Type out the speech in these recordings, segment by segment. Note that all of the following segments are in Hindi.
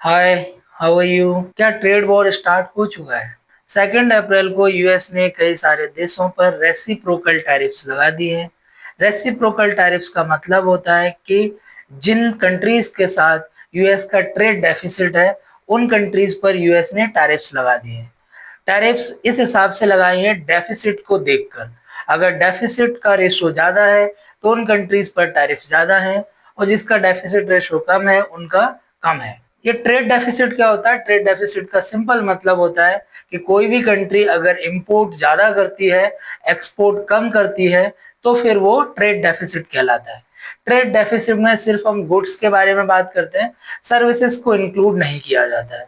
Hi, how are you? क्या ट्रेड वॉर स्टार्ट हो चुका है? 2 अप्रैल को यूएस ने कई सारे देशों पर रेसिप्रोकल टैरिफ्स लगा दिए हैं। रेसिप्रोकल टैरिफ्स का मतलब होता है कि जिन कंट्रीज के साथ यूएस का ट्रेड डेफिसिट है, उन कंट्रीज पर यूएस ने टैरिफ्स लगा दिए हैं। टैरिफ्स इस हिसाब से लगाए हैं डेफिसिट को देखकर। अगर डेफिसिट का रेशो ज्यादा है तो उन कंट्रीज पर टैरिफ ज्यादा है, और जिसका डेफिसिट रेशो कम है उनका कम है। ये ट्रेड डेफिसिट क्या होता है? ट्रेड डेफिसिट का सिंपल मतलब होता है कि कोई भी कंट्री अगर इंपोर्ट ज्यादा करती है, एक्सपोर्ट कम करती है, तो फिर वो ट्रेड डेफिसिट कहलाता है। ट्रेड डेफिसिट में सिर्फ हम गुड्स के बारे में बात करते हैं, सर्विसेज को इंक्लूड नहीं किया जाता है।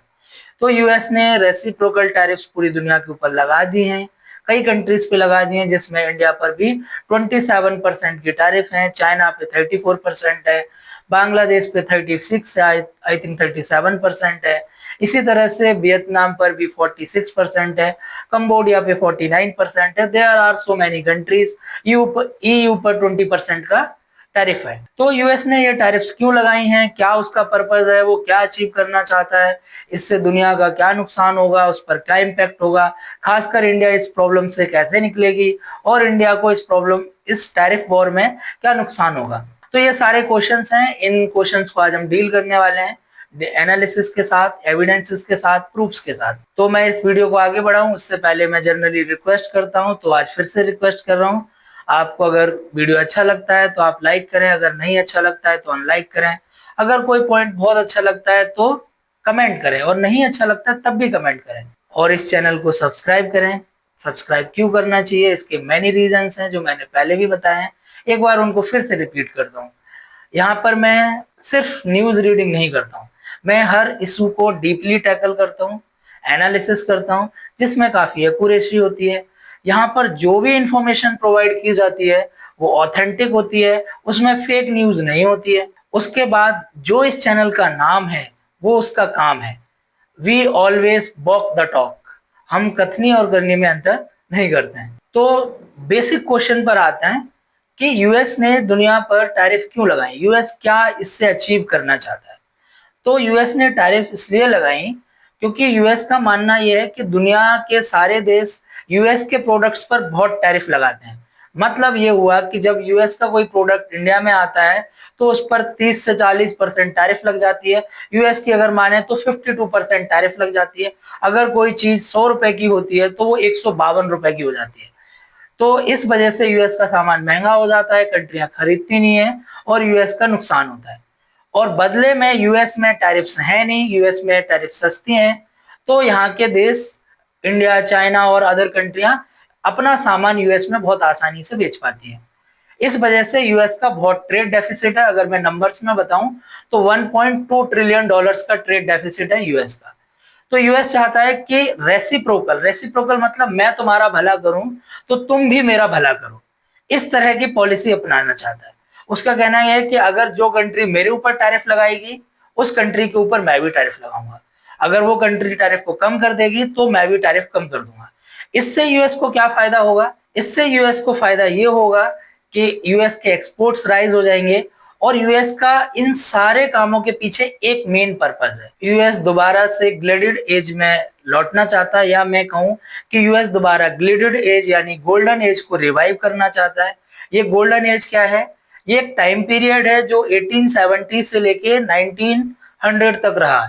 तो यूएस ने रेसिप्रोकल टैरिफ्स पूरी दुनिया के ऊपर लगा दी हैं। कई कंट्रीज पे लगा दिए हैं, जिसमें इंडिया पर भी 27% की टैरिफ है, चाइना पे 34% है, बांग्लादेश पे 36 है, आई थिंक 37% है। इसी तरह से वियतनाम पर भी 46% है, कंबोडिया पे 49% है। There are so many countries. EU पर 20% का टैरिफ है। तो यूएस ने ये टैरिफ्स क्यों लगाई हैं, क्या उसका पर्पज है, वो क्या अचीव करना चाहता है, इससे दुनिया का क्या नुकसान होगा, उस पर क्या इम्पैक्ट होगा, खासकर इंडिया इस प्रॉब्लम से कैसे निकलेगी, और इंडिया को इस टैरिफ वॉर में क्या नुकसान होगा। तो ये सारे क्वेश्चंस हैं। इन क्वेश्चंस को आज हम डील करने वाले हैं एनालिसिस के साथ, एविडेंसेस के साथ, प्रूफ्स के साथ। तो मैं इस वीडियो को आगे बढ़ाऊं उससे पहले मैं जनरली रिक्वेस्ट करता हूं, तो आज फिर से रिक्वेस्ट कर रहा हूं, आपको अगर वीडियो अच्छा लगता है तो आप लाइक करें, अगर नहीं अच्छा लगता है तो अनलाइक करें। अगर कोई पॉइंट बहुत अच्छा लगता है तो कमेंट करें, और नहीं अच्छा लगता है तब भी कमेंट करें। और इस चैनल को सब्सक्राइब करें। सब्सक्राइब क्यों करना चाहिए, इसके मैनी रीजंस हैं जो मैंने पहले भी बताए हैं, एक बार उनको फिर से रिपीट करता हूँ। यहाँ पर मैं सिर्फ न्यूज रीडिंग नहीं करता हूँ, मैं हर इशू को डीपली टैकल करता हूँ, एनालिसिस करता हूँ, जिसमें काफी एक्यूरेसी होती है। यहाँ पर जो भी इंफॉर्मेशन प्रोवाइड की जाती है वो ऑथेंटिक होती है, उसमें फेक न्यूज नहीं होती है। उसके बाद जो इस चैनल का नाम है वो उसका काम है, we always walk the talk. हम कथनी और करनी में अंतर नहीं करते हैं। तो बेसिक क्वेश्चन पर आते हैं कि यूएस ने दुनिया पर टैरिफ क्यों लगाई, यूएस क्या इससे अचीव करना चाहता है। तो यूएस ने टैरिफ इसलिए लगाई क्योंकि यूएस का मानना यह है कि दुनिया के सारे देश यूएस के प्रोडक्ट्स पर बहुत टैरिफ लगाते हैं। मतलब ये हुआ कि जब यूएस का कोई प्रोडक्ट इंडिया में आता है तो उस पर 30 से 40% टैरिफ लग जाती है। यूएस की अगर माने तो 52% टैरिफ लग जाती है। अगर कोई चीज 100 रुपए की होती है तो वो 152 रुपए की हो जाती है। तो इस वजह से यूएस का सामान महंगा हो जाता है, कंट्रियां खरीदती नहीं है, और यूएस का नुकसान होता है। और बदले में यूएस में टैरिफ्स है नहीं, यूएस में टैरिफ सस्ती हैं, तो यहाँ के देश इंडिया, चाइना और अदर कंट्रियां अपना सामान यूएस में बहुत आसानी से बेच पाती हैं। इस वजह से यूएस का बहुत ट्रेड डेफिसिट है। अगर मैं नंबर्स में बताऊं तो 1.2 ट्रिलियन डॉलर्स का ट्रेड डेफिसिट है यूएस का। तो यूएस चाहता है कि रेसिप्रोकल, रेसिप्रोकल मतलब मैं तुम्हारा भला करूं तो तुम भी मेरा भला करो, इस तरह की पॉलिसी अपनाना चाहता है। उसका कहना यह है कि अगर जो कंट्री मेरे ऊपर टैरिफ लगाएगी उस कंट्री के ऊपर मैं भी टैरिफ लगाऊंगा, अगर वो कंट्री टैरिफ को कम कर देगी तो मैं भी टैरिफ कम कर दूंगा। इससे यूएस को क्या फायदा होगा? इससे यूएस को फायदा ये होगा कि यूएस के एक्सपोर्ट्स राइज हो जाएंगे, और यूएस का इन सारे कामों के पीछे एक मेन पर्पस है। यूएस दोबारा से ग्लेडेड एज में लौटना चाहता है, या मैं कहूं कि यूएस दोबारा ग्लेडेड एज यानी गोल्डन एज को रिवाइव करना चाहता है। ये गोल्डन एज क्या है? ये एक टाइम पीरियड है जो 1870 से लेके 1900 तक रहा।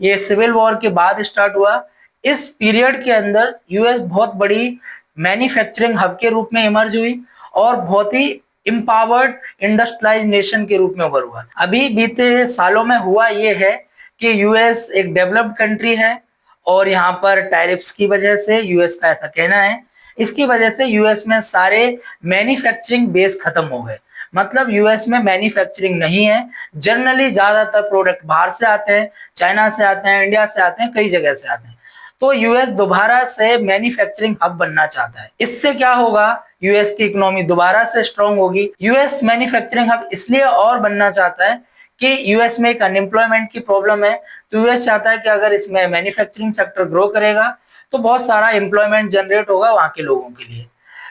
ये सिविल वॉर के बाद स्टार्ट हुआ। इस पीरियड के अंदर यूएस बहुत बड़ी मैन्युफैक्चरिंग हब के रूप में इमर्ज हुई, और बहुत ही इम्पावर्ड इंडस्ट्रियलाइज नेशन के रूप में उभर हुआ। अभी बीते सालों में हुआ ये है कि यूएस एक डेवलप्ड कंट्री है, और यहाँ पर टैरिफ्स की वजह से, यूएस का ऐसा कहना है, इसकी वजह से यूएस में सारे मैन्युफैक्चरिंग बेस खत्म हो गए। मतलब यूएस में मैन्युफैक्चरिंग नहीं है। जनरली ज्यादातर प्रोडक्ट बाहर से आते हैं, चाइना से आते हैं, इंडिया से आते हैं, कई जगह से आते हैं। तो यूएस दोबारा से मैन्युफैक्चरिंग हब बनना चाहता है। इससे क्या होगा? यूएस की इकोनॉमी दोबारा से स्ट्रांग होगी। यूएस मैन्युफैक्चरिंग हब इसलिए और बनना चाहता है कि यूएस में एक अनएम्प्लॉयमेंट की प्रॉब्लम है। तो यूएस चाहता है कि अगर इसमें मैन्युफैक्चरिंग सेक्टर ग्रो करेगा तो बहुत सारा एम्प्लॉयमेंट जनरेट होगा वहां के लोगों के लिए।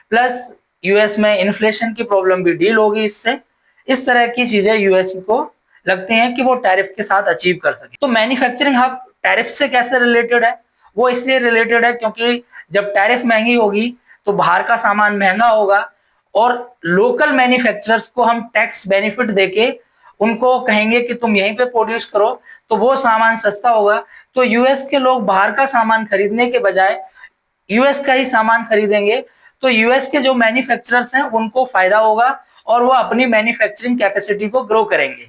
प्लस यूएस में इन्फ्लेशन की प्रॉब्लम भी डील होगी इससे। इस तरह की चीजें यूएस को लगती हैं कि वो टैरिफ के साथ अचीव कर सके। तो मैन्युफैक्चरिंग हब टैरिफ से कैसे रिलेटेड है? वो इसलिए रिलेटेड है क्योंकि जब टैरिफ महंगी होगी तो बाहर का सामान महंगा होगा और लोकल मैन्युफैक्चरर्स को हम टैक्स बेनिफिट देके उनको कहेंगे कि तुम यहीं पे प्रोड्यूस करो तो वो सामान सस्ता होगा। तो यूएस के लोग बाहर का सामान खरीदने के बजाय यूएस का ही सामान खरीदेंगे। तो यूएस के जो मैन्युफैक्चरर्स हैं उनको फायदा होगा और वो अपनी मैन्युफैक्चरिंग कैपेसिटी को ग्रो करेंगे।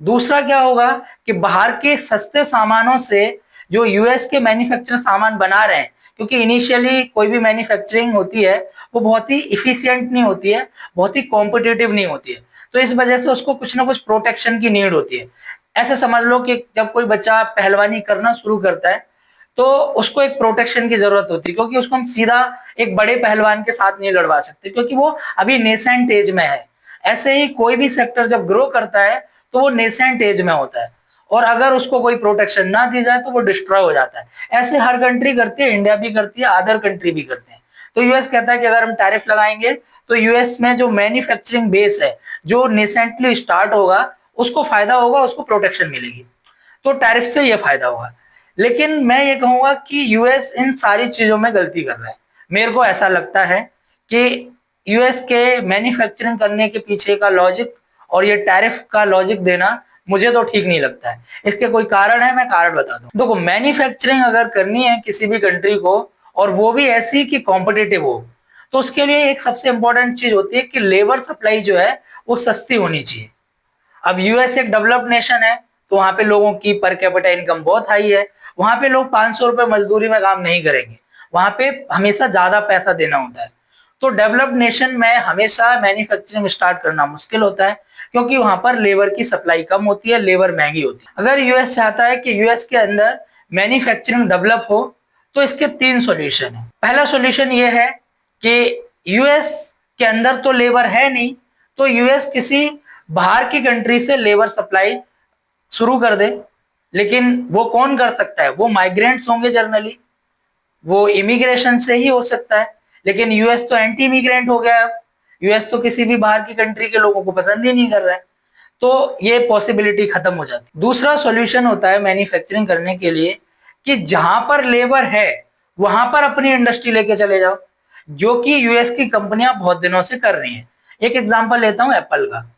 दूसरा क्या होगा कि बाहर के सस्ते सामानों से जो यूएस के मैन्युफैक्चरर सामान बना रहे हैं, क्योंकि इनिशियली कोई भी मैन्युफैक्चरिंग होती है वो बहुत ही इफिशिएंट नहीं होती है, बहुत ही कॉम्पिटिटिव नहीं होती है, तो इस वजह से उसको कुछ ना कुछ प्रोटेक्शन की नीड होती है। ऐसे समझ लो कि जब कोई बच्चा पहलवानी करना शुरू करता है तो उसको एक प्रोटेक्शन की जरूरत होती है, क्योंकि उसको हम सीधा एक बड़े पहलवान के साथ नहीं लड़वा सकते क्योंकि वो अभी नेसेंट एज में है। ऐसे ही कोई भी सेक्टर जब ग्रो करता है तो वो नेसेंट एज में होता है और अगर उसको कोई प्रोटेक्शन ना दी जाए तो वो डिस्ट्रॉय हो जाता है। ऐसे हर कंट्री करती है, इंडिया भी करती है, अदर कंट्री भी करते हैं। तो यूएस कहता है कि अगर हम टैरिफ लगाएंगे तो यूएस में जो मैन्युफैक्चरिंग बेस है जो नेसेंटली स्टार्ट होगा उसको फायदा होगा, उसको प्रोटेक्शन मिलेगी। तो टैरिफ से ये फायदा होगा। लेकिन मैं ये कहूंगा कि यूएस इन सारी चीजों में गलती कर रहा है। मेरे को ऐसा लगता है कि यूएस के मैन्युफैक्चरिंग करने के पीछे का लॉजिक और ये टैरिफ का लॉजिक देना मुझे तो ठीक नहीं लगता है। इसके कोई कारण है, मैं कारण बता दूं। देखो, मैन्युफैक्चरिंग अगर करनी है किसी भी कंट्री को और वो भी ऐसी कि कॉम्पिटिटिव हो, तो उसके लिए एक सबसे इंपॉर्टेंट चीज होती है कि लेबर सप्लाई जो है वो सस्ती होनी चाहिए। अब यूएस एक डेवलप्ड नेशन है तो वहां पे लोगों की पर कैपिटा इनकम बहुत हाई है। वहां पे लोग 500 रुपए मजदूरी में काम नहीं करेंगे, वहां पे हमेशा ज्यादा पैसा देना होता है। तो डेवलप्ड नेशन में हमेशा मैन्युफैक्चरिंग स्टार्ट करना मुश्किल होता है क्योंकि वहां पर लेबर की सप्लाई कम होती है, लेबर महंगी होती है। अगर यूएस चाहता है कि यूएस के अंदर मैन्युफैक्चरिंग डेवलप हो तो इसके 3 सॉल्यूशन है। पहला सॉल्यूशन ये है कि यूएस के अंदर तो लेबर है नहीं, तो यूएस किसी बाहर की कंट्री से लेबर सप्लाई शुरू कर दे। लेकिन वो कौन कर सकता है? वो माइग्रेंट्स होंगे जनरली, वो इमिग्रेशन से ही हो सकता है। लेकिन यूएस तो एंटी इमिग्रेंट हो गया है। यूएस तो किसी भी बाहर की कंट्री के लोगों को पसंद ही नहीं कर रहा है, तो ये पॉसिबिलिटी खत्म हो जाती है। दूसरा सॉल्यूशन होता है मैन्युफैक्चरिंग करने के लिए कि जहां पर लेबर है वहां पर अपनी इंडस्ट्री लेके चले जाओ, जो कि यूएस की कंपनियां बहुत दिनों से कर रही हैं। एक एग्जांपल लेता हूं एप्पल का।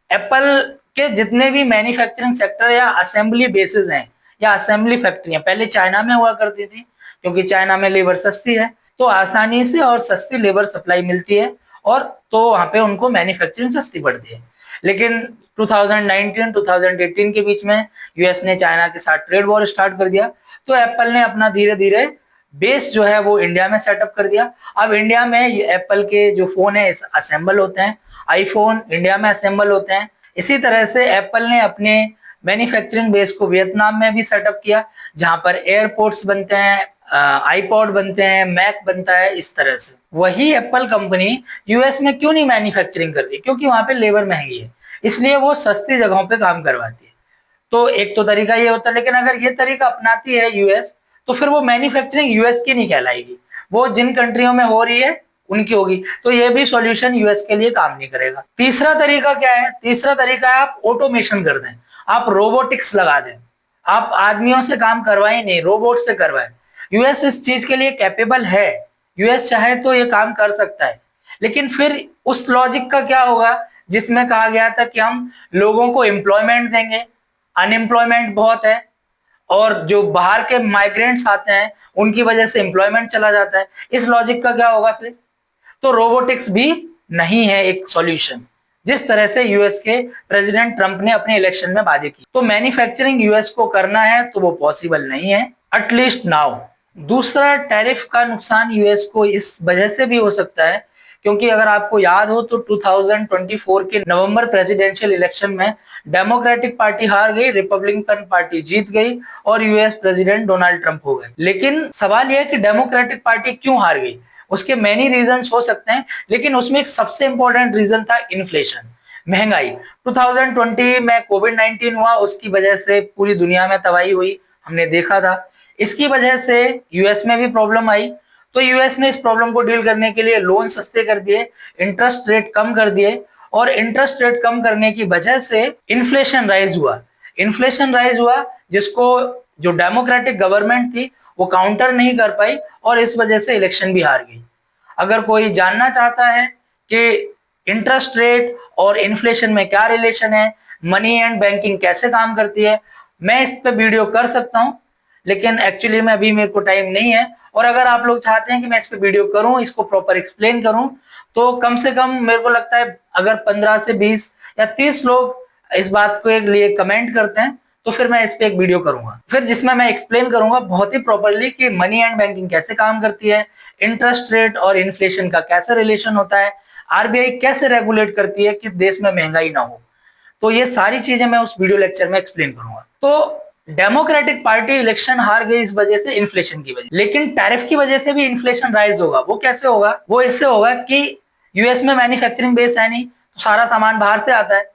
एप्पल के जितने भी मैन्युफैक्चरिंग सेक्टर या असेंबली बेसिस हैं या असेंबली फैक्ट्रियां पहले चाइना में हुआ करती थी, क्योंकि चाइना में लेबर सस्ती है तो आसानी से और सस्ती लेबर सप्लाई मिलती है और तो वहां पे उनको मैन्युफैक्चरिंग सस्ती पड़ती है। लेकिन 2019-2018 के बीच में यूएस ने चाइना के साथ ट्रेड वॉर स्टार्ट कर दिया, तो एप्पल ने अपना धीरे धीरे बेस जो है वो इंडिया में सेटअप कर दिया। अब इंडिया में एप्पल के जो फोन है असेंबल होते हैं, आईफोन इंडिया में असेंबल होते हैं। इसी तरह से एप्पल ने अपने मैन्युफैक्चरिंग बेस को वियतनाम में भी सेटअप किया, जहां पर एयरपोर्ट्स बनते हैं, आईपॉड बनते हैं, मैक बनता है। इस तरह से वही एप्पल कंपनी यूएस में क्यों नहीं मैन्युफैक्चरिंग कर रही? क्योंकि वहां पे लेबर महंगी है, इसलिए वो सस्ती जगहों पे काम करवाती है। तो एक तो तरीका ये होता है, लेकिन अगर ये तरीका अपनाती है यूएस तो फिर वो मैन्युफैक्चरिंग यूएस की नहीं कहलाएगी, वो जिन कंट्रियों में हो रही है उनकी होगी। तो ये भी सॉल्यूशन यूएस के लिए काम नहीं करेगा। तीसरा तरीका क्या है? तीसरा तरीका है आप ऑटोमेशन कर दें, आप रोबोटिक्स लगा दें, आप आदमियों से काम करवाएं नहीं, रोबोट से करवाएं। यूएस इस चीज के लिए कैपेबल है, यूएस चाहे तो ये काम कर सकता है। लेकिन फिर उस लॉजिक का क्या होगा जिसमें कहा गया था कि हम लोगों को एम्प्लॉयमेंट देंगे, अनएम्प्लॉयमेंट बहुत है और जो बाहर के माइग्रेंट्स आते हैं उनकी वजह से एम्प्लॉयमेंट चला जाता है। इस लॉजिक का क्या होगा फिर? तो रोबोटिक्स भी नहीं है एक सॉल्यूशन, जिस तरह से यूएस के प्रेसिडेंट ट्रंप ने अपने इलेक्शन में वादे की। तो मैन्युफैक्चरिंग यूएस को करना है तो वो पॉसिबल नहीं है, एटलीस्ट नाउ। दूसरा, टैरिफ का नुकसान यूएस को इस वजह से भी हो सकता है क्योंकि अगर आपको याद हो तो 2024 के नवंबर प्रेसिडेंशियल इलेक्शन में डेमोक्रेटिक पार्टी हार गई, रिपब्लिकन पार्टी जीत गई और यूएस प्रेसिडेंट डोनाल्ड ट्रंप हो गए। लेकिन सवाल यह है कि डेमोक्रेटिक पार्टी क्यों हार गई? उसके मेनी रीजंस हो सकते हैं, लेकिन उसमें एक सबसे इंपॉर्टेंट रीजन था इन्फ्लेशन, महंगाई। 2020 में कोविड-19 हुआ, उसकी वजह से पूरी दुनिया में तबाही हुई, हमने देखा था। इसकी वजह से यूएस में भी प्रॉब्लम आई, तो यूएस ने इस प्रॉब्लम को डील करने के लिए लोन सस्ते कर दिए, इंटरेस्ट रेट कम कर दिए और इंटरेस्ट रेट कम करने की वजह से इन्फ्लेशन राइज हुआ। इन्फ्लेशन राइज हुआ जिसको जो डेमोक्रेटिक गवर्नमेंट थी वो काउंटर नहीं कर पाई और इस वजह से इलेक्शन भी हार गई। अगर कोई जानना चाहता है कि इंटरेस्ट रेट और इन्फ्लेशन में क्या रिलेशन है, मनी एंड बैंकिंग कैसे काम करती है, मैं इस पे वीडियो कर सकता हूं, लेकिन एक्चुअली में अभी मेरे को टाइम नहीं है। और अगर आप लोग चाहते हैं कि मैं इस पे वीडियो करूं, इसको प्रॉपर एक्सप्लेन करूं, तो कम से कम मेरे को लगता है अगर 15 से 20 या 30 लोग इस बात को एक लिए कमेंट करते हैं तो फिर मैं इस पे एक वीडियो करूंगा, फिर जिसमें मैं एक्सप्लेन करूंगा बहुत ही प्रॉपरली कि मनी एंड बैंकिंग कैसे काम करती है, इंटरेस्ट रेट और इन्फ्लेशन का कैसे रिलेशन होता है, आरबीआई कैसे रेगुलेट करती है कि देश में महंगाई ना हो। तो ये सारी चीजें मैं उस वीडियो लेक्चर में एक्सप्लेन करूंगा। तो डेमोक्रेटिक पार्टी इलेक्शन हार गई इस वजह से, इन्फ्लेशन की वजह, लेकिन टैरिफ की वजह से भी इन्फ्लेशन राइज होगा। वो कैसे होगा? वो इससे होगा कि यूएस में मैन्युफैक्चरिंग बेस है नहीं, तो सारा सामान बाहर से आता है,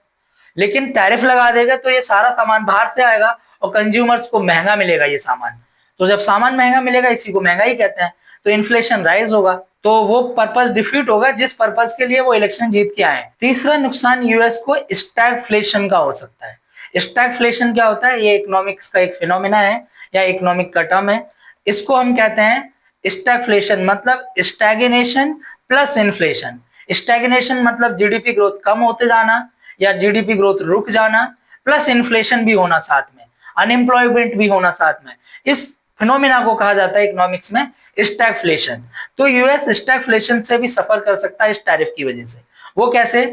लेकिन टैरिफ लगा देगा तो ये सारा सामान बाहर से आएगा और कंज्यूमर्स को महंगा मिलेगा ये सामान। तो जब सामान महंगा मिलेगा, इसी को महंगाई कहते हैं, तो इन्फ्लेशन राइज होगा, तो वो पर्पस डिफीट होगा जिस पर्पस के लिए वो इलेक्शन जीत के आए। तीसरा नुकसान यूएस को स्टैगफ्लेशन का हो सकता है। स्टैगफ्लेशन क्या होता है? ये इकोनॉमिक्स का एक फिनोमेना है या इकोनॉमिक का टर्म है। इसको हम कहते हैं स्टैगफ्लेशन, मतलब स्टैग्नेशन प्लस इन्फ्लेशन। स्टैग्नेशन मतलब जीडीपी ग्रोथ कम होते जाना या जीडीपी ग्रोथ रुक जाना, प्लस इन्फ्लेशन भी होना साथ में, अनएम्प्लॉयमेंट भी होना साथ में। इस फिनोमेना को कहा जाता है इकोनॉमिक्स में स्टैगफ्लेशन। तो यूएस स्टैगफ्लेशन से भी सफर कर सकता है इस टैरिफ की वजह से। वो कैसे?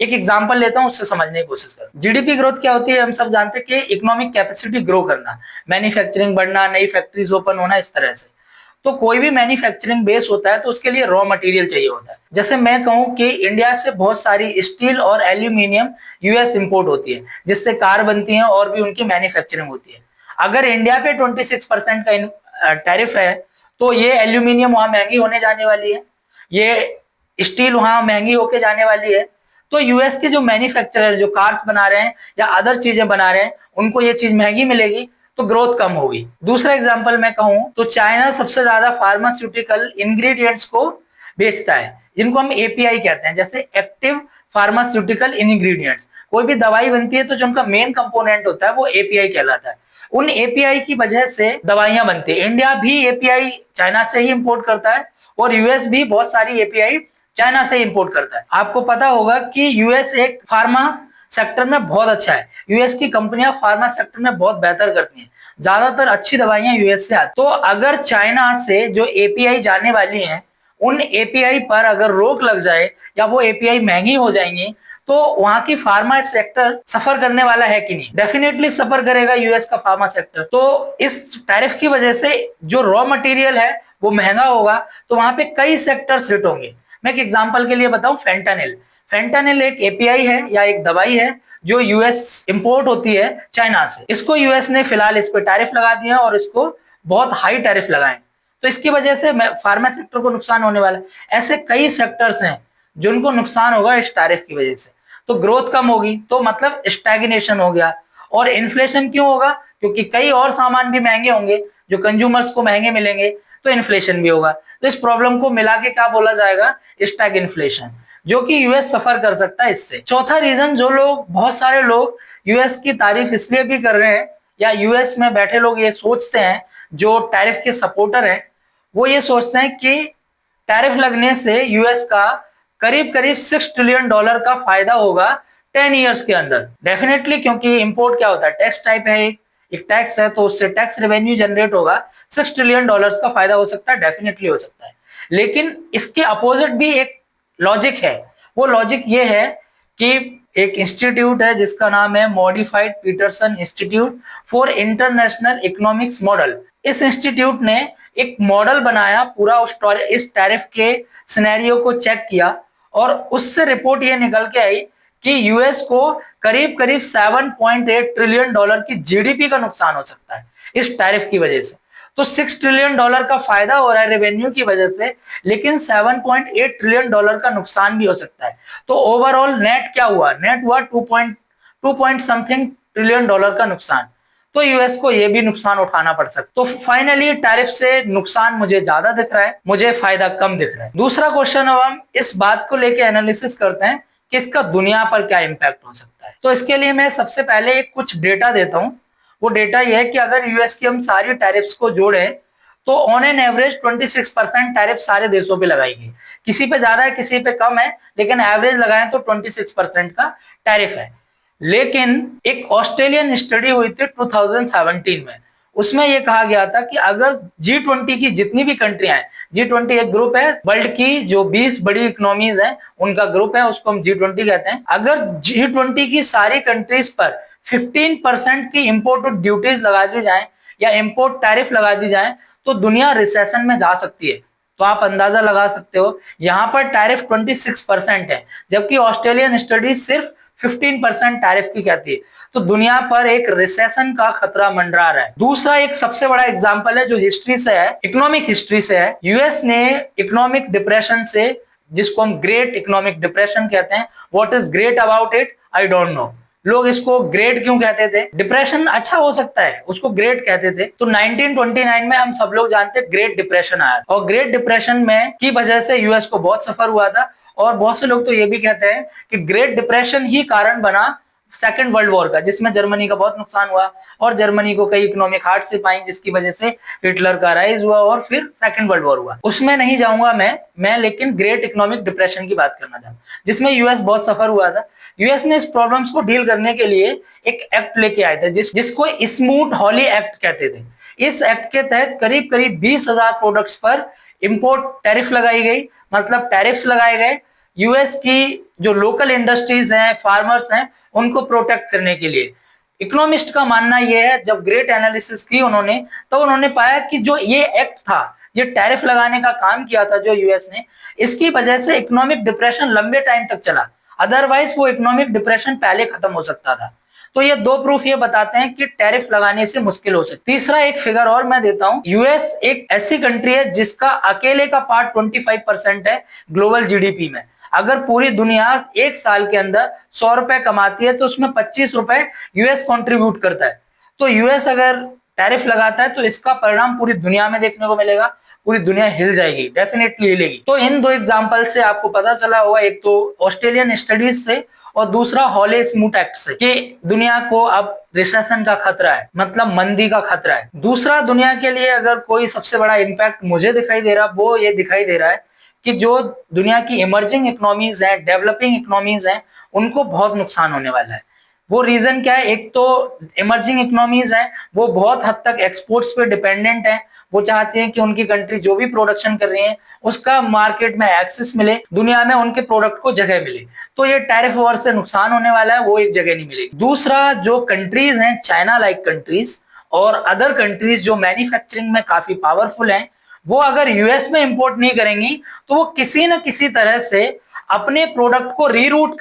एक एग्जांपल लेता हूं, उससे समझने की कोशिश करो। जीडीपी ग्रोथ क्या होती है? हम सब जानते हैं कि इकोनॉमिक कैपेसिटी ग्रो करना, मैन्युफैक्चरिंग बढ़ना, नई फैक्ट्रीज ओपन होना, इस तरह से। तो कोई भी मैन्युफैक्चरिंग बेस होता है तो उसके लिए रॉ मटेरियल चाहिए होता है। जैसे मैं कहूं कि इंडिया से बहुत सारी स्टील और एल्यूमिनियम यूएस इंपोर्ट होती है, जिससे कार बनती है और भी उनकी मैन्युफैक्चरिंग होती है। अगर इंडिया पे 26% का टैरिफ है तो ये एल्यूमिनियम वहां महंगी होने जाने वाली है, ये स्टील वहां महंगी होके जाने वाली है। तो यूएस के जो मैन्युफैक्चरर जो कार्स बना रहे हैं या अदर चीजें बना रहे हैं, उनको ये चीज महंगी मिलेगी, तो ग्रोथ कम होगी। दूसरा एग्जांपल मैं कहूं तो चाइना सबसे ज्यादा फार्मास्यूटिकल इंग्रेडिएंट्स को बेचता है, जिनको हम एपीआई कहते हैं, जैसे एक्टिव फार्मास्यूटिकल इंग्रेडिएंट्स। कोई भी दवाई बनती है तो जो उनका मेन कंपोनेंट होता है वो एपीआई कहलाता है। उन एपीआई की वजह से दवाइयां बनती है। इंडिया भी एपीआई चाइना से ही इंपोर्ट करता है और यूएस भी बहुत सारी एपीआई चाइना से इंपोर्ट करता है। आपको पता होगा कि यूएस एक फार्मा सेक्टर में बहुत अच्छा है। यूएस की कंपनियां फार्मा सेक्टर में बहुत बेहतर करती हैं, ज्यादातर अच्छी दवाइयां यूएस से आती। तो अगर चाइना से जो एपीआई जाने वाली हैं, उन एपीआई पर अगर रोक लग जाए या वो एपीआई महंगी हो जाएंगी, तो वहां की फार्मा सेक्टर सफर करने वाला है कि नहीं? डेफिनेटली सफर करेगा यूएस का फार्मा सेक्टर। तो इस टैरिफ की वजह से जो रॉ मटेरियल है वो महंगा होगा, तो वहां पे कई सेक्टर्स हिट होंगे। मैं एक एग्जांपल के लिए बताऊं, फेंटानिल। फेंटानिल एक एपीआई है या एक दवाई है जो यूएस इंपोर्ट होती है चाइना से। इसको यूएस ने फिलहाल इस पे टैरिफ लगा दिया और इसको बहुत हाई टैरिफ लगाए, तो इसकी वजह से फार्मा सेक्टर को नुकसान होने वाला है। ऐसे कई सेक्टर्स हैं जिनको नुकसान होगा इस टैरिफ की वजह से। तो ग्रोथ कम होगी, तो मतलब स्टैग्नेशन हो गया। और इन्फ्लेशन क्यों होगा? क्योंकि कई और सामान भी महंगे होंगे जो कंज्यूमर्स को महंगे मिलेंगे, तो इन्फ्लेशन भी होगा। तो इस प्रॉब्लम को मिला के क्या बोला जाएगा? स्टैग इन्फ्लेशन, जो कि यूएस सफर कर सकता है इससे। चौथा रीजन, जो लोग, बहुत सारे लोग यूएस की तारीफ इसलिए भी कर रहे हैं या यूएस में बैठे लोग ये सोचते हैं, जो टैरिफ के सपोर्टर हैं, वो ये सोचते हैं कि टैरिफ लगने से यूएस का करीब करीब $6 ट्रिलियन का फायदा होगा 10 ईयर्स के अंदर। डेफिनेटली, क्योंकि इंपोर्ट क्या होता है? टैक्स टाइप है, एक टैक्स है, तो उससे टैक्स रेवेन्यू जनरेट होगा, $6 ट्रिलियन का फायदा हो सकता है, डेफिनेटली हो सकता है। लेकिन इसके अपोजिट भी एक लॉजिक है। वो लॉजिक ये है कि एक इंस्टीट्यूट है जिसका नाम है modified Peterson Institute for International Economics model. इस इंस्टीट्यूट ने एक मॉडल बनाया, पूरा इस टैरिफ के सिनेरियो को चेक किया और उससे रिपोर्ट ये निकल के आई कि यूएस को करीब करीब $7.8 ट्रिलियन की जीडीपी का नुकसान हो सकता है इस टैरिफ की वजह से। तो $6 ट्रिलियन का फायदा हो रहा है रेवेन्यू की वजह से, लेकिन $7.8 ट्रिलियन का नुकसान भी हो सकता है। तो ओवरऑल नेट क्या हुआ? नेट हुआ 2 समथिंग ट्रिलियन का नुकसान। तो यूएस को ये भी नुकसान उठाना पड़ सकता। तो फाइनली टैरिफ से नुकसान मुझे ज्यादा दिख रहा है, मुझे फायदा कम दिख रहा है। दूसरा क्वेश्चन, अब हम इस बात को लेके एनालिसिस करते हैं कि इसका दुनिया पर क्या इंपैक्ट हो सकता है। तो इसके लिए मैं सबसे पहले एक कुछ डेटा देता हूं। वो डेटा यह है कि अगर यूएस की हम सारी टैरिफ्स को जोड़ें तो ऑन एन एवरेज 26% टैरिफ सारे देशों पे लगाएगी। किसी पे ज्यादा है, किसी पे कम है, लेकिन एवरेज लगाएं तो 26% का टैरिफ है। लेकिन एक ऑस्ट्रेलियन स्टडी हुई थी 2017 में, उसमें यह कहा गया था कि अगर G20 की जितनी भी कंट्रियां हैं, G20 एक ग्रुप है वर्ल्ड की जो 20 बड़ी इकोनॉमीज हैं उनका ग्रुप है, उसको हम G20 कहते हैं। अगर G20 की सारी कंट्रीज पर 15% की इंपोर्ट ड्यूटीज लगा दी जाए या इंपोर्ट टैरिफ लगा दी जाए तो दुनिया रिसेशन में जा सकती है। तो आप अंदाजा लगा सकते हो, यहां पर टैरिफ 26% है, जबकि ऑस्ट्रेलियन स्टडी सिर्फ 15% टैरिफ की कहती है। तो दुनिया पर एक रिसेशन का खतरा मंडरा रहा है। दूसरा एक सबसे बड़ा एग्जांपल है जो हिस्ट्री से है, इकोनॉमिक हिस्ट्री से है। यूएस ने इकोनॉमिक डिप्रेशन से, जिसको हम ग्रेट इकोनॉमिक डिप्रेशन कहते हैं, what is great about it I don't know. लोग इसको ग्रेट क्यों कहते थे? डिप्रेशन अच्छा हो सकता है, उसको ग्रेट कहते थे। तो 1929 में हम सब लोग जानते हैं ग्रेट डिप्रेशन आया, और ग्रेट डिप्रेशन में की वजह से यूएस को बहुत सफर हुआ था। और बहुत से लोग तो ये भी कहते हैं कि ग्रेट डिप्रेशन ही कारण बना सेकंड वर्ल्ड वॉर का, जिसमें जर्मनी का बहुत नुकसान हुआ और जर्मनी को कई इकोनॉमिक हार्डशिप आई, जिसकी वजह से हिटलर का राइज हुआ और फिर सेकंड वर्ल्ड वॉर हुआ। उसमें नहीं जाऊंगा मैं लेकिन ग्रेट इकोनॉमिक डिप्रेशन की बात करना चाहूंगा, जिसमें यूएस बहुत सफर हुआ था। यूएस ने इस प्रॉब्लम्स को डील करने के लिए एक एक्ट लेके आए थे जिसको स्मूथ हॉली एक्ट कहते थे। इस एक्ट के तहत करीब करीब 20,000 प्रोडक्ट्स पर इंपोर्ट टैरिफ लगाई गई, मतलब टैरिफ्स लगाए गए यूएस की जो लोकल इंडस्ट्रीज हैं, फार्मर्स हैं, उनको प्रोटेक्ट करने के लिए। इकोनॉमिस्ट का मानना यह है, जब ग्रेट एनालिसिस की उन्होंने, तो उन्होंने पाया कि जो ये एक्ट था, ये टैरिफ लगाने का काम किया था जो यूएस ने, इसकी वजह से इकोनॉमिक डिप्रेशन लंबे टाइम तक चला। अदरवाइज वो इकोनॉमिक डिप्रेशन पहले खत्म हो सकता था। तो ये दो प्रूफ ये बताते हैं कि टैरिफ लगाने से मुश्किल हो सकती है। तीसरा एक फिगर और मैं देता हूं, यूएस एक ऐसी कंट्री है जिसका अकेले का पार्ट 25% है ग्लोबल जीडीपी में। अगर पूरी दुनिया एक साल के अंदर 100 रुपए कमाती है तो उसमें 25 रुपए यूएस कंट्रीब्यूट करता है। तो यूएस अगर टैरिफ लगाता है तो इसका परिणाम पूरी दुनिया में देखने को मिलेगा, पूरी दुनिया हिल जाएगी, डेफिनेटली हिलेगी। तो इन दो एग्जांपल से आपको पता चला होगा, एक तो ऑस्ट्रेलियन स्टडीज से और दूसरा हॉले स्मूथ एक्ट से, कि दुनिया को अब रिसेशन का खतरा है, मतलब मंदी का खतरा है। दूसरा दुनिया के लिए अगर कोई सबसे बड़ा इंपैक्ट मुझे दिखाई दे रहा, वो ये दिखाई दे रहा है कि जो दुनिया की इमर्जिंग इकोनॉमीज हैं, डेवलपिंग इकोनॉमीज हैं, उनको बहुत नुकसान होने वाला है। वो रीजन क्या है? एक तो इमर्जिंग इकोनॉमीज हैं, वो बहुत हद तक एक्सपोर्ट्स पे डिपेंडेंट हैं। वो चाहते हैं कि उनकी कंट्री जो भी प्रोडक्शन कर रही है उसका मार्केट में एक्सेस मिले, दुनिया में उनके प्रोडक्ट को जगह मिले। तो ये टैरिफ वॉर से नुकसान होने वाला है, वो एक जगह नहीं मिलेगी। दूसरा, जो कंट्रीज हैं, चाइना लाइक कंट्रीज और अदर कंट्रीज जो मैन्युफैक्चरिंग में काफी पावरफुल हैं, वो अगर यूएस में इंपोर्ट नहीं करेंगी तो वो किसी न किसी तरह से अपने प्रोडक्ट को रीरूट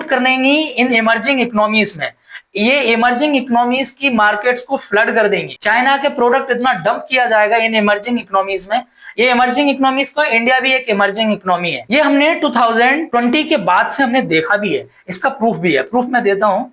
करेंगी इन इमर्जिंग इकोनॉमीज में। ये इमर्जिंग इकोनॉमीज की मार्केट्स को फ्लड कर देंगी। चाइना के प्रोडक्ट इतना डंप किया जाएगा इन इमर्जिंग इकोनॉमीज में। ये इमर्जिंग इकोनॉमीज को, इंडिया भी एक इमर्जिंग इकोनॉमी है। ये हमने 2020 के बाद से हमने देखा भी है, इसका प्रूफ भी है। प्रूफ मैं देता हूं,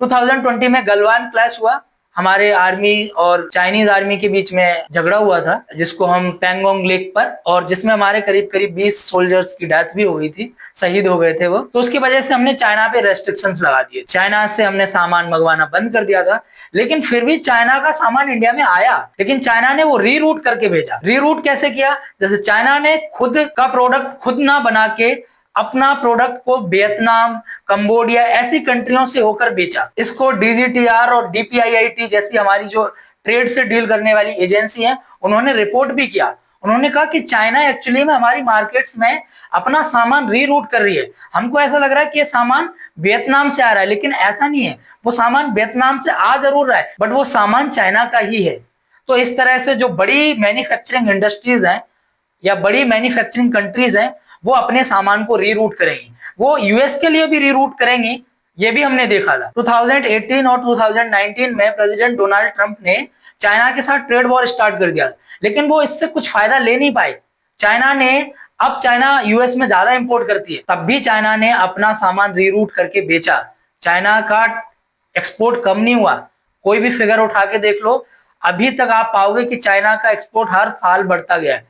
2020 में गलवान क्लैश हुआ, हमारे आर्मी और चाइनीज आर्मी के बीच में झगड़ा हुआ था, जिसको हम पैंगोंग लेक पर, और जिसमें हमारे करीब करीब 20 सोल्जर्स की डेथ भी हो गई थी, शहीद हो गए थे वो। तो उसकी वजह से हमने चाइना पे रेस्ट्रिक्शंस लगा दिए, चाइना से हमने सामान मंगवाना बंद कर दिया था। लेकिन फिर भी चाइना का सामान इंडिया में आया, लेकिन चाइना ने वो रीरूट करके भेजा। रीरूट कैसे किया? जैसे चाइना ने खुद का प्रोडक्ट खुद ना बना के अपना प्रोडक्ट को वियतनाम, कंबोडिया ऐसी कंट्रियों से होकर बेचा। इसको डीजीटीआर और डीपीआईआईटी जैसी हमारी जो ट्रेड से डील करने वाली एजेंसी है, उन्होंने रिपोर्ट भी किया। उन्होंने कहा कि चाइना एक्चुअली में हमारी मार्केट्स में अपना सामान रीरूट कर रही है। हमको ऐसा लग रहा है कि ये सामान वियतनाम से आ रहा है, लेकिन ऐसा नहीं है। वो सामान वियतनाम से आ जरूर रहा है, बट वो सामान चाइना का ही है। तो इस तरह से जो बड़ी मैन्युफैक्चरिंग इंडस्ट्रीज हैं या बड़ी मैन्युफैक्चरिंग कंट्रीज हैं, वो अपने सामान को रीरूट करेंगी। वो यूएस के लिए भी रीरूट करेंगी, ये भी हमने देखा था। 2018 और 2019 में प्रेसिडेंट डोनाल्ड ट्रंप ने चाइना के साथ ट्रेड वॉर स्टार्ट कर दिया, लेकिन वो इससे कुछ फायदा ले नहीं पाए। चाइना यूएस में ज्यादा इंपोर्ट करती है, तब भी चाइना ने अपना सामान रीरूट करके बेचा। चाइना का एक्सपोर्ट कम नहीं हुआ। कोई भी फिगर उठा के देख लो, अभी तक आप पाओगे कि चाइना का एक्सपोर्ट हर साल बढ़ता गया है।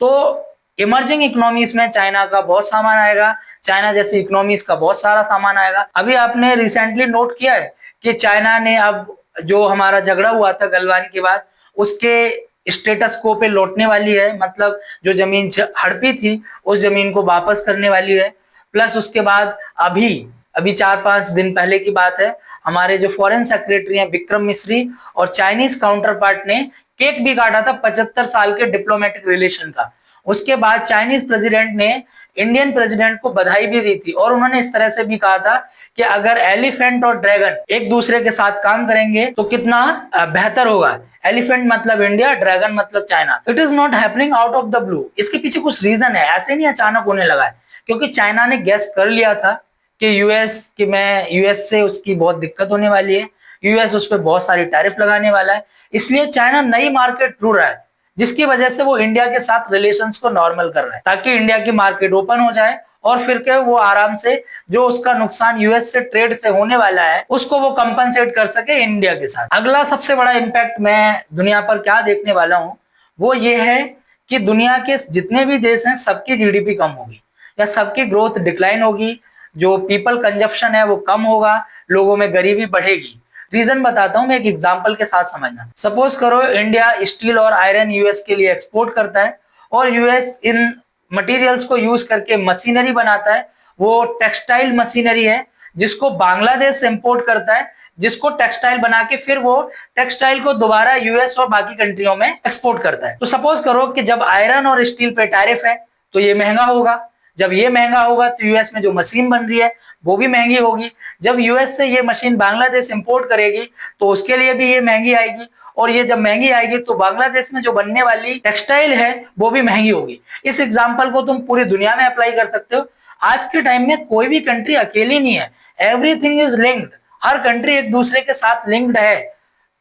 तो इमर्जिंग इकोनॉमीज में चाइना का बहुत सामान आएगा। चाइना जैसी इकोनॉमीज का बहुत सारा सामान आएगा। अभी आपने रिसेंटली नोट किया है कि चाइना ने अब जो हमारा झगड़ा हुआ था गलवान के बाद, उसके स्टेटस को पे लौटने वाली है, मतलब जो जमीन हड़पी थी उस जमीन को वापस करने वाली है। प्लस उसके बाद अभी अभी 4-5 दिन पहले की बात है, हमारे जो फॉरेन सेक्रेटरी हैं विक्रम मिस्री और चाइनीज काउंटर पार्ट ने केक भी काटा था 75 साल के डिप्लोमेटिक रिलेशन का। उसके बाद चाइनीज प्रेसिडेंट ने इंडियन प्रेसिडेंट को बधाई भी दी थी और उन्होंने इस तरह से भी कहा था कि अगर एलिफेंट और ड्रैगन एक दूसरे के साथ काम करेंगे तो कितना बेहतर होगा। एलिफेंट मतलब इंडिया, ड्रैगन मतलब China. It is not happening out of the blue, इसके पीछे कुछ रीजन है, ऐसे नहीं अचानक होने लगा है, क्योंकि चाइना ने गैस कर लिया था कि यूएस से उसकी बहुत दिक्कत होने वाली है, यूएस उस पर बहुत सारी टैरिफ लगाने वाला है, इसलिए चाइना नई मार्केट ढूंढ रहा है, जिसकी वजह से वो इंडिया के साथ रिलेशंस को नॉर्मल कर रहा है ताकि इंडिया की मार्केट ओपन हो जाए और फिर के वो आराम से जो उसका नुकसान यूएस से ट्रेड से होने वाला है उसको वो कंपनसेट कर सके इंडिया के साथ। अगला सबसे बड़ा इंपैक्ट मैं दुनिया पर क्या देखने वाला हूं वो ये है कि दुनिया के जितने भी देश हैं सबकी जीडीपी कम होगी या सबकी ग्रोथ डिक्लाइन होगी, जो पीपल कंजप्शन है वो कम होगा, लोगों में गरीबी बढ़ेगी। रीजन बताता हूं मैं एक एग्जांपल के साथ समझना। सपोज करो इंडिया स्टील और आयरन यूएस के लिए एक्सपोर्ट करता है और यूएस इन मटेरियल्स को यूज करके मशीनरी बनाता है, वो टेक्सटाइल मशीनरी है जिसको बांग्लादेश इंपोर्ट करता है, जिसको टेक्सटाइल बना के फिर वो टेक्सटाइल को दोबारा यूएस और बाकी कंट्रियों में एक्सपोर्ट करता है। तो सपोज करो कि जब आयरन और स्टील पे टैरिफ है तो ये महंगा होगा, जब ये महंगा होगा तो यूएस में जो मशीन बन रही है वो भी महंगी होगी, जब यूएस से ये मशीन बांग्लादेश इंपोर्ट करेगी तो उसके लिए भी ये महंगी आएगी, और ये जब महंगी आएगी तो बांग्लादेश में जो बनने वाली टेक्सटाइल है वो भी महंगी होगी। इस एग्जाम्पल को तुम पूरी दुनिया में अप्लाई कर सकते हो। आज के टाइम में कोई भी कंट्री अकेली नहीं है, everything is linked, her country एक दूसरे के साथ लिंक्ड है।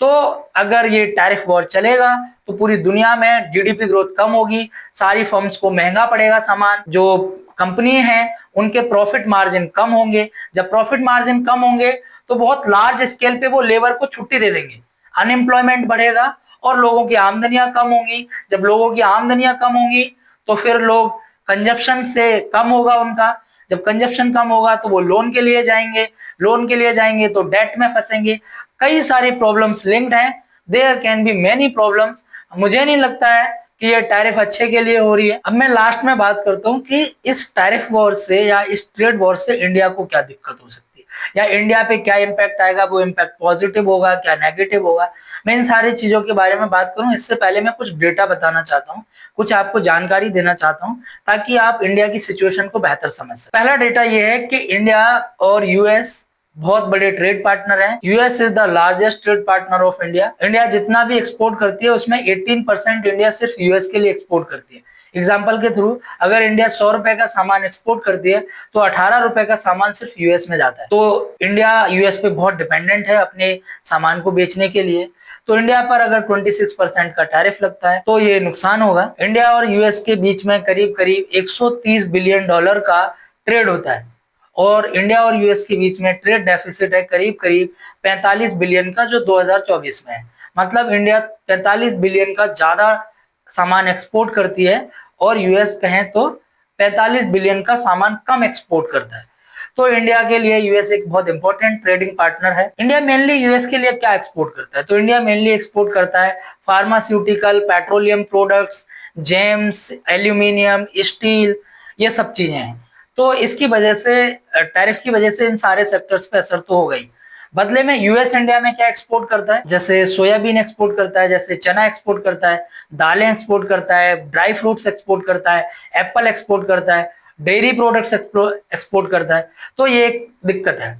तो अगर ये टैरिफ वॉर चलेगा तो पूरी दुनिया में जीडीपी ग्रोथ कम होगी, सारी फर्म्स को महंगा पड़ेगा सामान, जो कंपनी है उनके प्रॉफिट मार्जिन कम होंगे, जब प्रॉफिट मार्जिन कम होंगे तो बहुत लार्ज स्केल पे वो लेबर को छुट्टी दे देंगे, अनएम्प्लॉयमेंट बढ़ेगा और लोगों की आमदनियां कम होंगी। जब लोगों की आमदनियां कम होंगी तो फिर लोग कंजप्शन से कम होगा उनका, जब कंजप्शन कम होगा तो वो लोन के लिए जाएंगे, लोन के लिए जाएंगे तो डेट में फंसेंगे। कई सारी प्रॉब्लम्स लिंक्ड हैं, there can be many problems. मुझे नहीं लगता है कि ये टैरिफ अच्छे के लिए हो रही है। अब मैं लास्ट में बात करता हूँ कि इस टैरिफ वॉर से या इस ट्रेड वॉर से इंडिया को क्या दिक्कत हो सकती है या इंडिया पे क्या इम्पैक्ट आएगा, वो इम्पैक्ट पॉजिटिव होगा क्या नेगेटिव होगा। मैं इन सारी चीजों के बारे में बात करूं इससे पहले मैं कुछ डेटा बताना चाहता हूं, कुछ आपको जानकारी देना चाहता हूं ताकि आप इंडिया की सिचुएशन को बेहतर समझ सकें। पहला डेटा ये है कि इंडिया और यूएस बहुत बड़े ट्रेड पार्टनर हैं। US is the largest trade partner of India. India जितना भी एक्सपोर्ट करती है उसमें 18% इंडिया सिर्फ यूएस के लिए एक्सपोर्ट करती है। एग्जाम्पल के थ्रू अगर इंडिया 100 रुपए का सामान एक्सपोर्ट करती है तो 18 रुपए का सामान सिर्फ यूएस में जाता है। तो इंडिया यूएस पे बहुत डिपेंडेंट है अपने सामान को बेचने के लिए। तो इंडिया पर अगर 26% का टैरिफ लगता है तो ये नुकसान होगा। इंडिया और यूएस के बीच में करीब करीब $130 बिलियन का ट्रेड होता है और इंडिया और यूएस के बीच में ट्रेड डेफिसिट है करीब करीब 45 बिलियन का, जो 2024 में है। मतलब इंडिया 45 बिलियन का ज्यादा सामान एक्सपोर्ट करती है और यूएस कहें तो 45 बिलियन का सामान कम एक्सपोर्ट करता है। तो इंडिया के लिए यूएस एक बहुत इंपॉर्टेंट ट्रेडिंग पार्टनर है। इंडिया मेनली यूएस के लिए क्या एक्सपोर्ट करता है, तो इंडिया मेनली एक्सपोर्ट करता है pharmaceutical, petroleum products, James, aluminium, steel, ये सब चीजें हैं। तो इसकी वजह से टैरिफ की वजह से इन सारे सेक्टर्स पे असर तो हो गई। बदले में यूएस इंडिया में क्या एक्सपोर्ट करता है, जैसे सोयाबीन एक्सपोर्ट करता है, जैसे चना एक्सपोर्ट करता है, दालें एक्सपोर्ट करता है, ड्राई फ्रूट्स एक्सपोर्ट करता है, एप्पल एक्सपोर्ट करता है, डेयरी प्रोडक्ट्स एक्सपोर्ट करता है। तो ये एक दिक्कत है।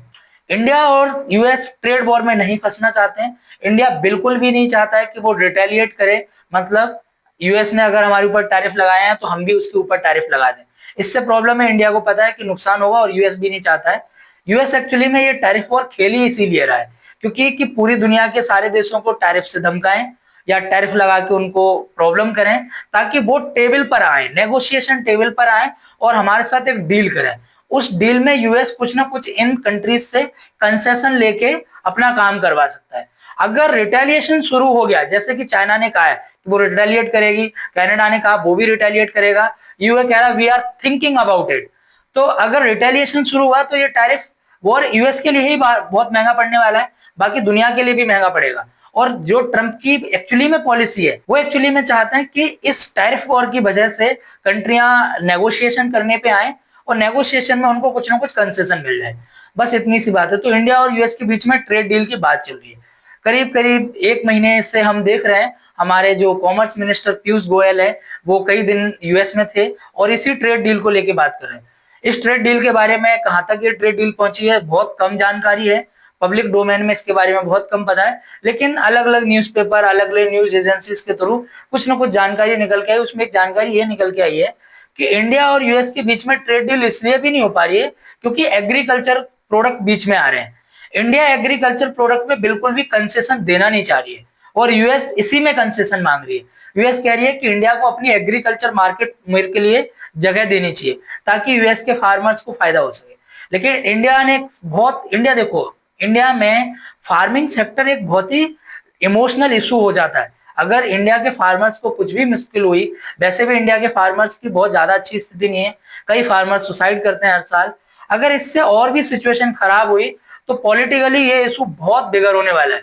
इंडिया और यूएस ट्रेड वॉर में नहीं फंसना चाहते हैं। इंडिया बिल्कुल भी नहीं चाहता है कि वो रिटेलिएट करे, मतलब यूएस ने अगर हमारे ऊपर टैरिफ लगाए हैं तो हम भी उसके ऊपर टैरिफ लगा दें। इससे प्रॉब्लम है, इंडिया को पता है कि नुकसान होगा और यूएस भी नहीं चाहता है। यूएस एक्चुअली में ये टैरिफ वॉर खेल ही इसीलिए रहा है क्योंकि कि पूरी दुनिया के सारे देशों को टैरिफ से धमकाएं या टैरिफ लगा के उनको प्रॉब्लम करें ताकि वो टेबल पर आए, नेगोशिएशन टेबल पर आए और हमारे साथ एक डील करें। उस डील में यूएस कुछ ना कुछ इन कंट्रीज से कंसेशन लेके अपना काम करवा सकता है। अगर रिटेलिएशन शुरू हो गया, जैसे कि चाइना ने कहा है कि वो रिटेलिएट करेगी, कनाडा ने कहा वो भी रिटेलिएट करेगा, यूए कह रहा we are thinking about it, तो अगर रिटेलिएशन शुरू हुआ तो ये टैरिफ वॉर यूएस के लिए ही बहुत महंगा पड़ने वाला है, बाकी दुनिया के लिए भी महंगा पड़ेगा। और जो ट्रंप की एक्चुअली में पॉलिसी है, वो एक्चुअली में चाहते हैं कि इस टैरिफ वॉर की वजह से कंट्रियां नेगोशिएशन करने पे आए और नेगोशिएशन में उनको कुछ ना कुछ कंसेशन मिल जाए, बस इतनी सी बात है। तो इंडिया और यूएस के बीच में ट्रेड डील की बात चल रही है। करीब करीब 1 महीने से हम देख रहे हैं, हमारे जो कॉमर्स मिनिस्टर पीयूष गोयल है वो कई दिन यूएस में थे और इसी ट्रेड डील को लेके बात कर रहे हैं। इस ट्रेड डील के बारे में कहां तक ये ट्रेड डील पहुंची है बहुत कम जानकारी है, पब्लिक डोमेन में इसके बारे में बहुत कम पता है, लेकिन अलग अलग न्यूज़पेपर, अलग अलग न्यूज एजेंसीज के थ्रू कुछ ना कुछ जानकारी निकल के आई। उसमें एक जानकारी ये निकल के आई है कि इंडिया और यूएस के बीच में ट्रेड डील इसलिए भी नहीं हो पा रही है क्योंकि एग्रीकल्चर प्रोडक्ट बीच में आ रहे हैं। इंडिया एग्रीकल्चर प्रोडक्ट में बिल्कुल भी कंसेशन देना नहीं चाह रही है और यूएस इसी में कंसेशन मांग रही है। यूएस कह रही है कि इंडिया को अपनी एग्रीकल्चर मार्केट मेरे के लिए जगह देनी चाहिए ताकि यूएस के फार्मर्स को फायदा हो सके। लेकिन इंडिया देखो, इंडिया में फार्मिंग सेक्टर एक बहुत ही इमोशनल इशू हो जाता है। अगर इंडिया के फार्मर्स को कुछ भी मुश्किल हुई, वैसे भी इंडिया के फार्मर्स की बहुत ज्यादा अच्छी स्थिति नहीं है, कई फार्मर्स सुसाइड करते हैं हर साल। अगर इससे और भी सिचुएशन खराब हुई तो पॉलिटिकली ये इशू बहुत बिगर होने वाला है,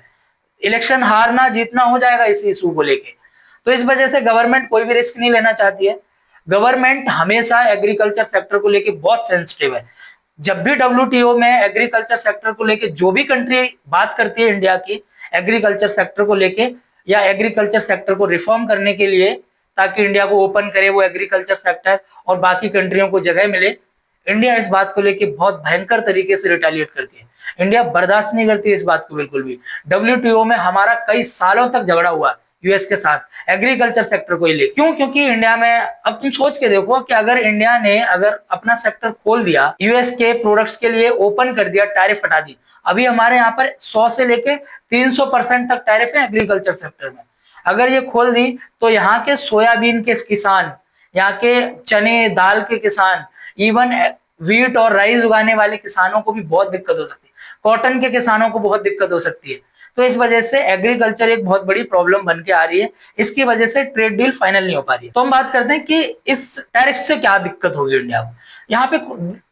इलेक्शन हारना जीतना हो जाएगा इस इशू को लेके। तो इस वजह से गवर्नमेंट कोई भी रिस्क नहीं लेना चाहती है। गवर्नमेंट हमेशा एग्रीकल्चर सेक्टर को लेके बहुत सेंसिटिव है। जब भी डब्ल्यूटीओ में एग्रीकल्चर सेक्टर को लेके जो भी कंट्री बात करती है इंडिया की एग्रीकल्चर सेक्टर को लेके या एग्रीकल्चर सेक्टर को रिफॉर्म करने के लिए ताकि इंडिया को ओपन करे वो एग्रीकल्चर सेक्टर और बाकी कंट्रियों को जगह मिले, इंडिया इस बात को लेके बहुत भयंकर तरीके से रिटेलिएट करती है। इंडिया बर्दाश्त नहीं करती इस बात को बिल्कुल भी। डब्ल्यूटीओ में हमारा कई सालों तक झगड़ा हुआ यूएस के साथ एग्रीकल्चर सेक्टर को ही लेकर। क्यों? क्योंकि इंडिया में, अब तुम सोच के देखो कि अगर इंडिया ने अगर अपना सेक्टर खोल दिया, यूएस के प्रोडक्ट्स के लिए ओपन कर दिया, टैरिफ हटा दी, अभी हमारे यहाँ पर 100 से लेके 300% तक टैरिफ है एग्रीकल्चर सेक्टर में। अगर ये खोल दी तो यहाँ के सोयाबीन के किसान, यहाँ के चने दाल के किसान, इवन व्हीट और राइस उगाने वाले किसानों को भी बहुत दिक्कत हो सकती है, कॉटन के किसानों को बहुत दिक्कत हो सकती है। तो इस वजह से एग्रीकल्चर एक बहुत बड़ी प्रॉब्लम बन के आ रही है, इसकी वजह से ट्रेड डील फाइनल नहीं हो पा रही है। तो हम बात करते हैं कि इस टैरिफ से क्या दिक्कत होगी इंडिया को। यहाँ पे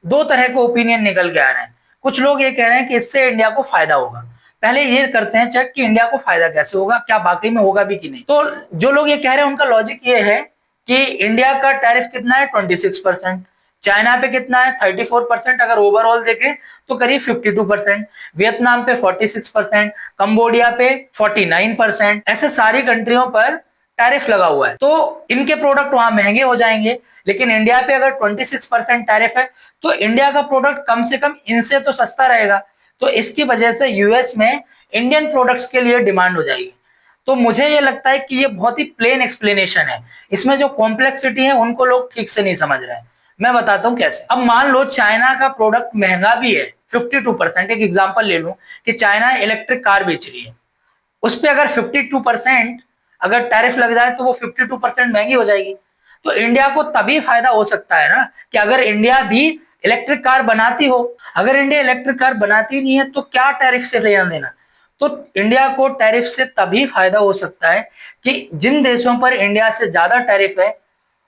दो तरह के ओपिनियन निकल के आ रहे हैं। कुछ लोग ये कह रहे हैं कि इससे इंडिया को फायदा होगा। पहले ये करते हैं चेक कि इंडिया को फायदा कैसे होगा, क्या वाकई में होगा भी कि नहीं। तो जो लोग ये कह रहे हैं उनका लॉजिक ये है कि इंडिया का टैरिफ कितना है 26%, चाइना पे कितना है 34%, अगर ओवरऑल देखें तो करीब 52%, वियतनाम पे 46%, कंबोडिया पे 49%, ऐसे सारी कंट्रियों पर टैरिफ लगा हुआ है। तो इनके प्रोडक्ट वहां महंगे हो जाएंगे, लेकिन इंडिया पे अगर 26% टैरिफ है तो इंडिया का प्रोडक्ट कम से कम इनसे तो सस्ता रहेगा। तो इसकी वजह से यूएस में इंडियन प्रोडक्ट्स के लिए डिमांड हो जाएगी। तो मुझे ये लगता है कि ये बहुत ही प्लेन एक्सप्लेनेशन है, इसमें जो कॉम्प्लेक्सिटी है उनको लोग ठीक से नहीं समझ रहे हैं। मैं बताता हूं कैसे। अब मान लो चाइना का प्रोडक्ट महंगा भी है 52%, एक एग्जांपल ले लूं कि चाइना इलेक्ट्रिक कार बेच रही है, उस पर अगर 52% अगर टैरिफ लग जाए तो वो 52% महंगी हो जाएगी। तो इंडिया को तभी फायदा हो सकता है ना कि अगर इंडिया भी इलेक्ट्रिक कार बनाती हो। अगर इंडिया इलेक्ट्रिक कार बनाती नहीं है तो क्या टैरिफ से ध्यान देना। तो इंडिया को टैरिफ से तभी फायदा हो सकता है कि जिन देशों पर इंडिया से ज्यादा टैरिफ है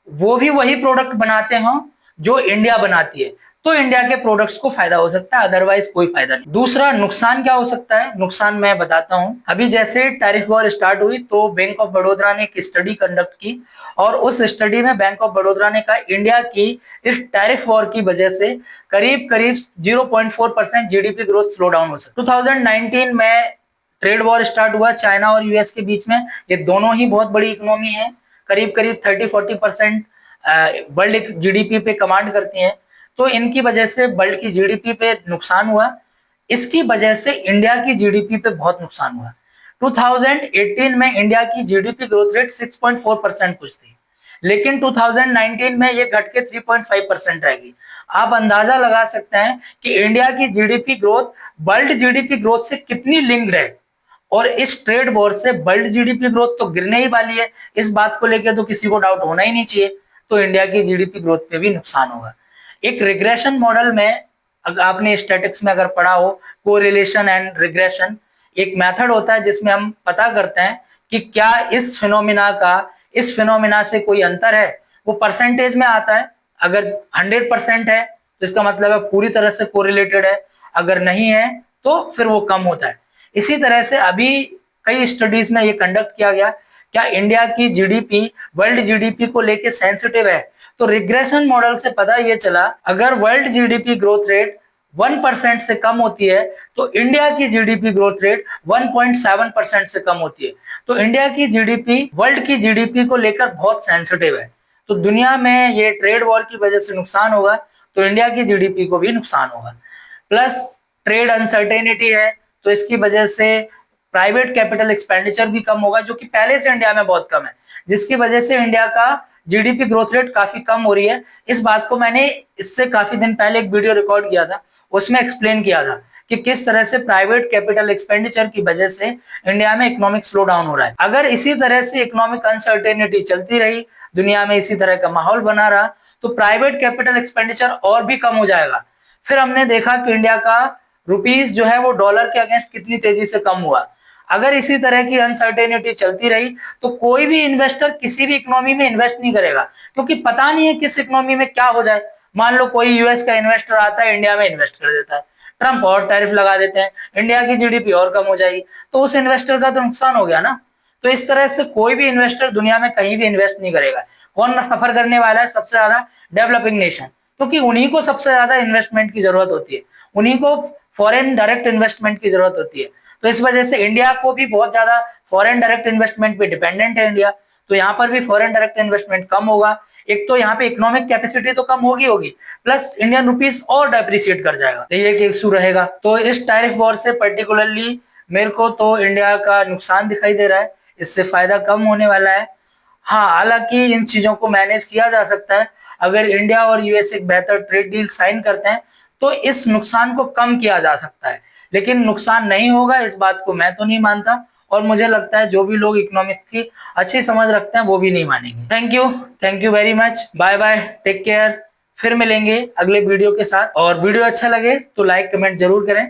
वो भी वही प्रोडक्ट बनाते हों जो इंडिया बनाती है, तो इंडिया के प्रोडक्ट्स को फायदा हो सकता है, अदरवाइज कोई फायदा नहीं। दूसरा नुकसान क्या हो सकता है, नुकसान मैं बताता हूं। अभी जैसे टैरिफ वॉर स्टार्ट हुई तो बैंक ऑफ बड़ौदा ने एक स्टडी कंडक्ट की और उस स्टडी में बैंक ऑफ बड़ौदा ने कहा इंडिया की इस टैरिफ वॉर की वजह से करीब करीब 0.4% जीडीपी ग्रोथ स्लो डाउन हो सकती है। 2019 में ट्रेड वॉर स्टार्ट हुआ चाइना और यूएस के बीच में। ये दोनों ही बहुत बड़ी इकोनॉमी है, करीब करीब 30-40% वर्ल्ड जीडीपी पे कमांड करती हैं। तो इनकी वजह से वर्ल्ड की जीडीपी पे नुकसान हुआ, इसकी वजह से इंडिया की जीडीपी पे बहुत नुकसान हुआ। 2018 में इंडिया की जीडीपी ग्रोथ रेट 6.4% कुछ थी, लेकिन 2019 में ये घट के 3.5% रहेगी। आप अंदाजा लगा सकते हैं कि इंडिया की GDP growth world GDP growth से कितनी लिंक्ड है, और इस ट्रेड वॉर से वर्ल्ड जीडीपी ग्रोथ तो गिरने ही वाली है। इस बात को लेकर तो किसी को डाउट होना ही नहीं चाहिए। तो इंडिया की जीडीपी ग्रोथ पे भी नुकसान होगा। एक रिग्रेशन मॉडल में, अगर आपने स्टैटिक्स में अगर पढ़ा हो, कोरिलेशन एंड रिग्रेशन, एक मेथड होता है जिसमें हम पता करते हैं कि क्या इस फिनोमिना से कोई अंतर है। वो परसेंटेज में आता है, अगर 100% है तो इसका मतलब है पूरी तरह से कोरिलेटेड है, अगर नहीं है तो फिर वो कम होता है। इसी तरह से अभी कई स्टडीज में ये कंडक्ट किया गया, क्या इंडिया की जीडीपी वर्ल्ड जीडीपी को लेके सेंसिटिव है? तो रिग्रेशन मॉडल से पता ये चला, अगर वर्ल्ड जीडीपी ग्रोथ रेट 1% से कम होती है तो इंडिया की जीडीपी ग्रोथ रेट 1.7% से कम होती है। तो इंडिया की जीडीपी वर्ल्ड की जीडीपी को लेकर बहुत सेंसिटिव है। तो दुनिया में ये ट्रेड वॉर की वजह से नुकसान होगा तो इंडिया की जीडीपी को भी नुकसान होगा। प्लस ट्रेड अनसर्टेनिटी है, तो इसकी वजह से प्राइवेट कैपिटल एक्सपेंडिचर भी कम होगा, जो कि पहले से इंडिया में बहुत कम है, जिसकी वजह से इंडिया का जीडीपी ग्रोथ रेट काफी कम हो रही है। इस बात को मैंने इससे काफी दिन पहले एक वीडियो रिकॉर्ड किया था, उसमें एक्सप्लेन किया था कि किस तरह से प्राइवेट कैपिटल एक्सपेंडिचर की वजह से इंडिया में इकोनॉमिक स्लो डाउन हो रहा है। अगर इसी तरह से इकोनॉमिक अनसर्टेनिटी चलती रही, दुनिया में इसी तरह का माहौल बना रहा, तो प्राइवेट कैपिटल एक्सपेंडिचर और भी कम हो जाएगा। फिर हमने देखा कि इंडिया का रुपीस जो है वो डॉलर के अगेंस्ट कितनी तेजी से कम हुआ। अगर इसी तरह की अनसर्टेनिटी चलती रही तो कोई भी इन्वेस्टर किसी भी इकोनॉमी में इन्वेस्ट नहीं करेगा, क्योंकि पता नहीं है किस इकोनॉमी में क्या हो जाए। मान लो कोई यूएस का इन्वेस्टर आता है, इंडिया में इन्वेस्ट कर देता है, ट्रम्प और टैरिफ लगा देते हैं, इंडिया की जीडीपी और कम हो जाएगी, तो उस इन्वेस्टर का तो नुकसान हो गया ना। तो इस तरह से कोई भी इन्वेस्टर दुनिया में कहीं भी इन्वेस्ट नहीं करेगा। कौन सफर करने वाला है? सबसे ज्यादा डेवलपिंग नेशन, क्योंकि उन्हीं को सबसे ज्यादा इन्वेस्टमेंट की जरूरत होती है, उन्हीं को फॉरेन डायरेक्ट इन्वेस्टमेंट की जरूरत होती है। तो इस वजह से इंडिया को भी बहुत ज्यादा फॉरेन डायरेक्ट इन्वेस्टमेंट पे डिपेंडेंट है इंडिया, तो यहाँ पर भी फॉरेन डायरेक्ट इन्वेस्टमेंट कम होगा। एक तो यहाँ पे इकोनॉमिक कैपेसिटी तो कम होगी, प्लस इंडियन रुपीस और डेप्रिसिएट कर जाएगा, तो ये एक इशू रहेगा। तो इस टैरिफ वॉर से पर्टिकुलरली मेरे को तो इंडिया का नुकसान दिखाई दे रहा है, इससे फायदा कम होने वाला है। हाँ, हालांकि इन चीजों को मैनेज किया जा सकता है। अगर इंडिया और यूएस एक बेहतर ट्रेड डील साइन करते हैं तो इस नुकसान को कम किया जा सकता है, लेकिन नुकसान नहीं होगा इस बात को मैं तो नहीं मानता, और मुझे लगता है जो भी लोग इकोनॉमिक्स की अच्छी समझ रखते हैं वो भी नहीं मानेंगे। Thank you very much, bye bye, take care. फिर मिलेंगे अगले वीडियो के साथ, और वीडियो अच्छा लगे तो लाइक कमेंट जरूर करें।